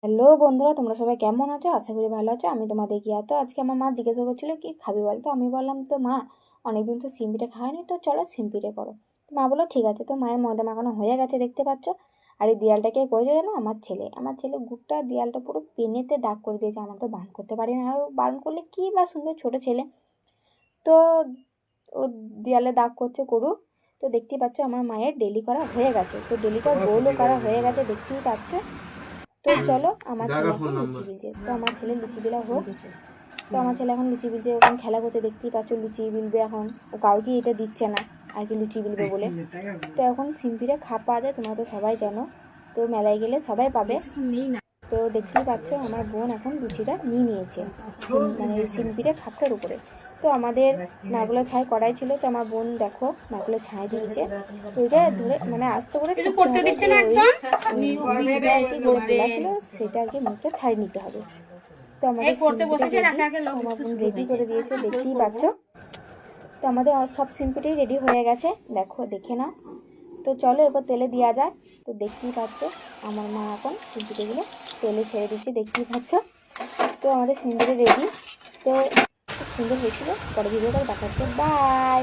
Hello বন্ধুরা, তোমরা সবাই কেমন আছো? আশা করি ভালো আছো। আমি তোমাদের গিয়া তো আজকে আমার মা জিজ্ঞাসা করছিলো কি খাবি বল। তো আমি বললাম তো মা অনেকদিন তো সিম পিঠে খাওয়ানি, তো চলো সিম পিঠে করো। তো মা বললো ঠিক আছে। তো মায়ের ময়দা মাখানো হয়ে গেছে দেখতে পাচ্ছ। আর এই দেয়ালটাকে করেছে জানো আমার ছেলে গুড়টা দেয়ালটা পুরো পেনেতে দাগ করে দিয়েছে। আমার তো বারণ করতে পারি না, আর বারণ করলে কী বা সুন্দর ছোটো ছেলে। তো ও দেয়ালে দাগ করছে করুক। তো দেখতেই পাচ্ছ আমার মায়ের ডেলি করা হয়ে গেছে, তো ডেলিটা গোলও করা হয়ে গেছে দেখতেই পাচ্ছ। তো চলো আমার ছেলে এখন লুচি বিলছে, তো আমার ছেলে লুচি বিলা হোক। তো আমার ছেলে এখন লুচি বিলছে, ওখানে খেলা করতে দেখতেই পাচ্ছ। লুচি বিলবে এখন, ও কাউকে এটা দিচ্ছে না আর কি লুচি বিলবে বলে। তো এখন সিম্পিটা খাপ পাওয়া যায়, তোমরা তো সবাই জানো। তো মেলায় গেলে সবাই পাবে। তো দেখতেই পাচ্ছ আমার বোন এখন লুচিটা নিয়ে নিয়েছে মানে সিম্পিটা খাপটার উপরে। তো আমাদের নারকেলের ছাই কড়াই ছিল, তো আমার বোন দেখো নারকেলের ছাই দিয়েছে। তো ওইটা ধরে মানে আস্তে করে ঠুকতে হবে, যে ওই লুচিটা আর কি যেটা খোলা ছিল সেটা আর কি মুখটা ছাড়িয়ে নিতে হবে। তো আমাদের সিম্পিটা রেডি, তো আমার বোন রেডি করে দিয়েছে দেখতেই পাচ্ছ। তো আমাদের সব সিম্পিটাই রেডি হয়ে গেছে, দেখো দেখে নাও। তো চলো এবার তেলে দেওয়া যায়। তো দেখতেই পাচ্ছ আমার মা এখন সিম্পিটাগুলো তেলে ছেড়ে দিচ্ছে দেখতেই পাচ্ছ। তো আমাদের সিম্পিটা রেডি। তো খুব সুন্দর হয়েছিল। পরে ভিডিওটা দেখাচ্ছে, বাই।